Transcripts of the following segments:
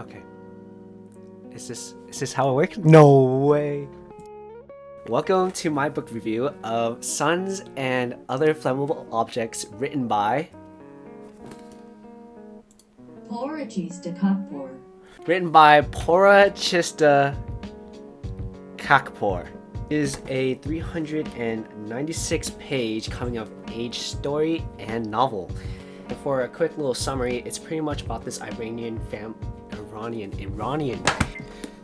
Okay. Is this how it works? No way. Welcome to my book review of Suns and Other Flammable Objects written by Porachista Porachista Kakpor. It is a 396 page coming of age story and novel. And for a quick little summary, it's pretty much about this Iranian.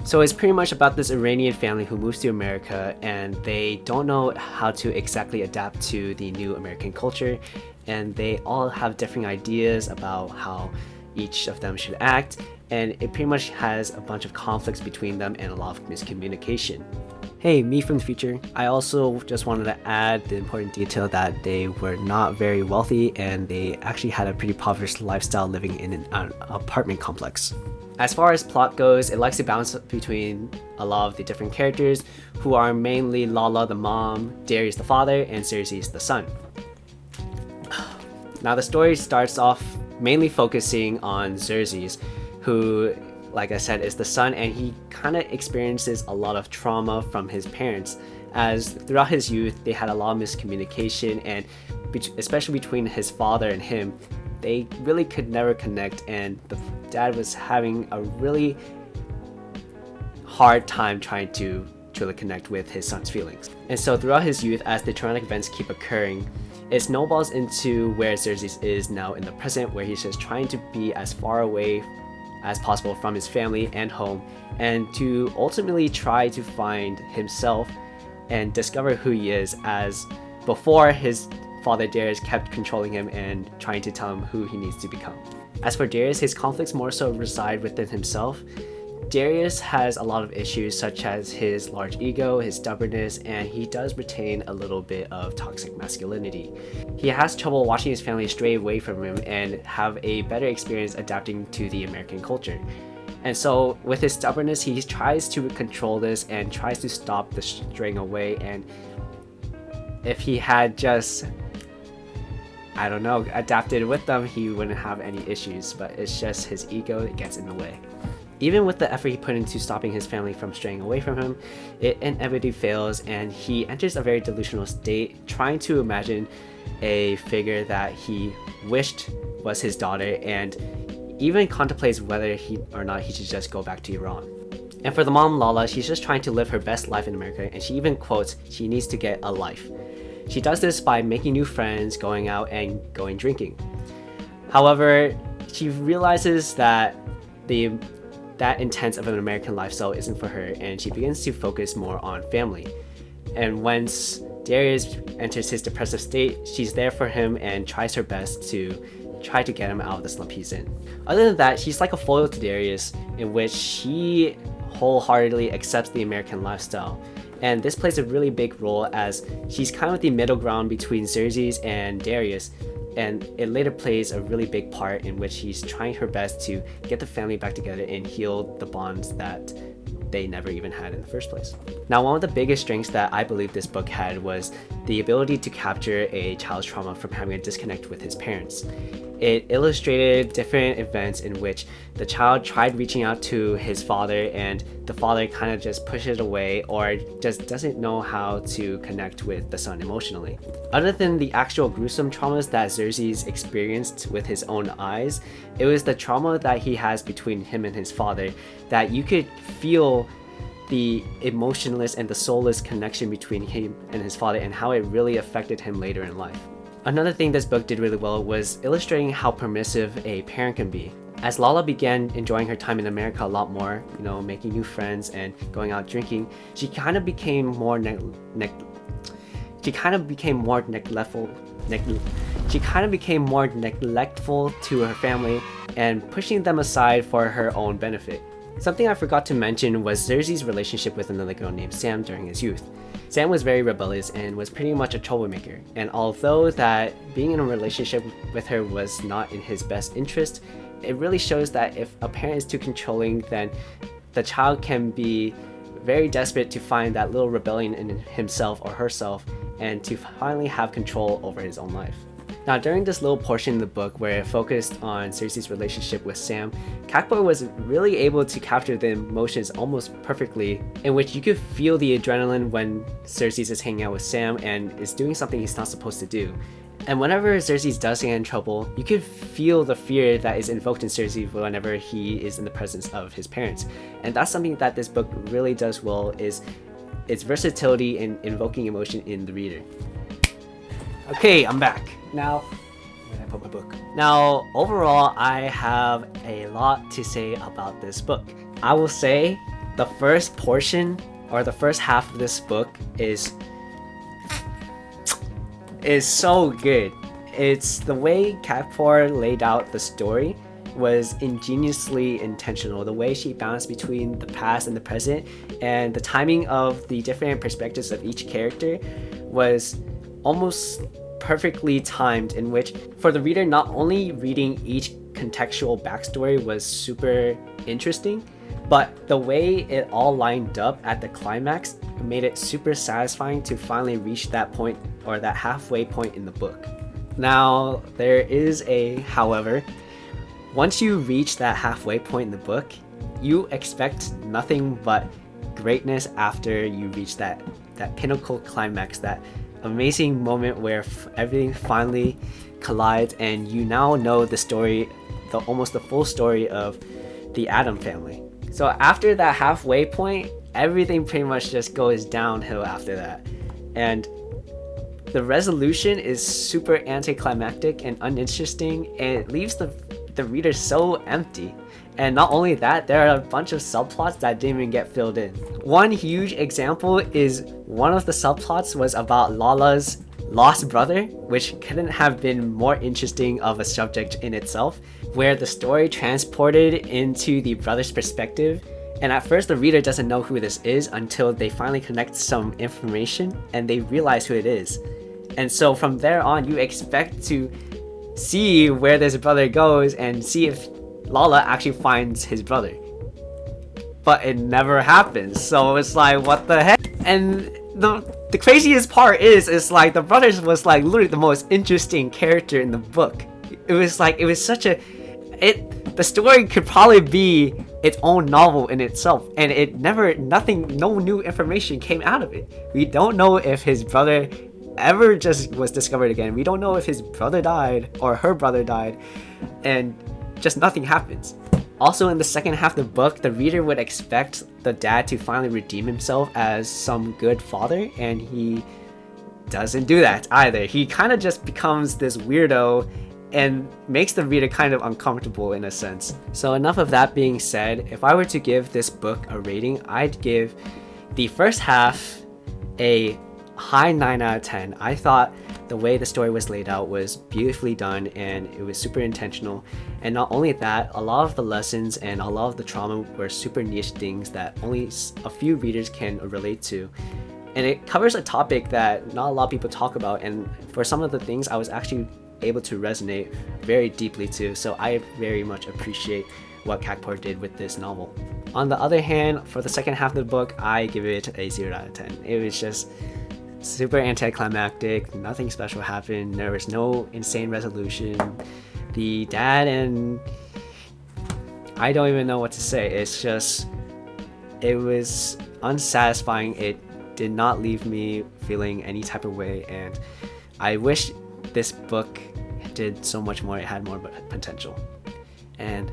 So it's pretty much about this Iranian family who moves to America, and they don't know how to exactly adapt to the new American culture, and they all have different ideas about how each of them should act, and it pretty much has a bunch of conflicts between them and a lot of miscommunication. Hey, me from the future. I also just wanted to add the important detail that they were not very wealthy and they actually had a pretty impoverished lifestyle living in an apartment complex. As far as plot goes, it likes to bounce between a lot of the different characters who are mainly Lala the mom, Darius the father, and Xerxes the son. Now the story starts off mainly focusing on Xerxes, who, like I said, is the son, and he kind of experiences a lot of trauma from his parents, as throughout his youth they had a lot of miscommunication, and especially between his father and him, they really could never connect, and the dad was having a really hard time trying to truly connect with his son's feelings. And so throughout his youth, as the traumatic events keep occurring, it snowballs into where Xerxes is now in the present, where he's just trying to be as far away as possible from his family and home, and to ultimately try to find himself and discover who he is, as before his father Darius kept controlling him and trying to tell him who he needs to become. As for Darius, his conflicts more so reside within himself. Darius has a lot of issues such as his large ego, his stubbornness, and he does retain a little bit of toxic masculinity. He has trouble watching his family stray away from him and have a better experience adapting to the American culture. And so with his stubbornness, he tries to control this and tries to stop the straying away, and if he had just, I don't know, adapted with them, he wouldn't have any issues, but it's just his ego that gets in the way. Even with the effort he put into stopping his family from straying away from him, it inevitably fails, and he enters a very delusional state, trying to imagine a figure that he wished was his daughter, and even contemplates whether he or not he should just go back to Iran. And for the mom, Lala, she's just trying to live her best life in America, and she even quotes she needs to get a life. She does this by making new friends, going out, and going drinking. However, she realizes that that intense of an American lifestyle isn't for her, and she begins to focus more on family. And once Darius enters his depressive state, she's there for him and tries her best to try to get him out of the slump he's in. Other than that, she's like a foil to Darius, in which she wholeheartedly accepts the American lifestyle. And this plays a really big role, as she's kind of the middle ground between Xerxes and Darius, and it later plays a really big part in which she's trying her best to get the family back together and heal the bonds that they never even had in the first place. Now, one of the biggest strengths that I believe this book had was the ability to capture a child's trauma from having a disconnect with his parents. It illustrated different events in which the child tried reaching out to his father, and the father kind of just pushes it away or just doesn't know how to connect with the son emotionally. Other than the actual gruesome traumas that Xerxes experienced with his own eyes, it was the trauma that he has between him and his father, that you could feel the emotionless and the soulless connection between him and his father, and how it really affected him later in life. Another thing this book did really well was illustrating how permissive a parent can be. As Lala began enjoying her time in America a lot more, making new friends and going out drinking, she kind of became more neglectful to her family and pushing them aside for her own benefit. Something I forgot to mention was Xerxes' relationship with another girl named Sam during his youth. Sam was very rebellious and was pretty much a troublemaker, and although that being in a relationship with her was not in his best interest, it really shows that if a parent is too controlling, then the child can be very desperate to find that little rebellion in himself or herself and to finally have control over his own life. Now, during this little portion in the book where it focused on Cersei's relationship with Sam, Kakpo was really able to capture the emotions almost perfectly, in which you could feel the adrenaline when Cersei is hanging out with Sam and is doing something he's not supposed to do. And whenever Cersei does get in trouble, you could feel the fear that is invoked in Cersei whenever he is in the presence of his parents. And that's something that this book really does well, is its versatility in invoking emotion in the reader. Okay, I'm back. Now, where did I put my book? Now, overall, I have a lot to say about this book. I will say the first portion, or the first half of this book is so good. It's the way Kakpo laid out the story was ingeniously intentional. The way she balanced between the past and the present, and the timing of the different perspectives of each character was almost perfectly timed, in which for the reader, not only reading each contextual backstory was super interesting, but the way it all lined up at the climax made it super satisfying to finally reach that point, or that halfway point in the book. Now, there is a however. Once you reach that halfway point in the book, you expect nothing but greatness after you reach that pinnacle climax, that amazing moment where everything finally collides and you now know the story, almost the full story of the Adam family. So after that halfway point, everything pretty much just goes downhill after that. And the resolution is super anticlimactic and uninteresting, and it leaves the reader so empty. And not only that, there are a bunch of subplots that didn't even get filled in. One huge example is one of the subplots was about Lala's lost brother, which couldn't have been more interesting of a subject in itself, where the story transported into the brother's perspective. And at first the reader doesn't know who this is until they finally connect some information and they realize who it is. And so from there on, you expect to see where this brother goes and see if Lala actually finds his brother. But it never happens, so it's like, what the heck? And the craziest part is like the brother was like literally the most interesting character in the book. It was such a, the story could probably be its own novel in itself, and no new information came out of it. We don't know if his brother ever just was discovered again. We don't know if his brother died or her brother died, and just nothing happens. Also, in the second half of the book, the reader would expect the dad to finally redeem himself as some good father, and he doesn't do that either. He kind of just becomes this weirdo and makes the reader kind of uncomfortable in a sense. So enough of that being said, if I were to give this book a rating, I'd give the first half a high 9 out of 10. I thought the way the story was laid out was beautifully done, and it was super intentional. And not only that, a lot of the lessons and a lot of the trauma were super niche things that only a few readers can relate to. And it covers a topic that not a lot of people talk about, and for some of the things I was actually able to resonate very deeply to. So I very much appreciate what Kakpo did with this novel. On the other hand, for the second half of the book, I give it a 0 out of 10. It was just super anticlimactic, nothing special happened, there was no insane resolution. The dad, and I don't even know what to say. It's just, it was unsatisfying. It did not leave me feeling any type of way, and I wish this book did so much more. It had more potential. And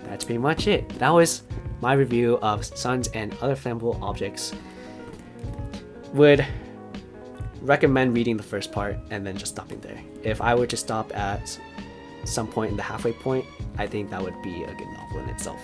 that's pretty much it. That was my review of Suns and Other Flammable Objects. Would recommend reading the first part and then just stopping there. If I were to stop at some point in the halfway point, I think that would be a good novel in itself.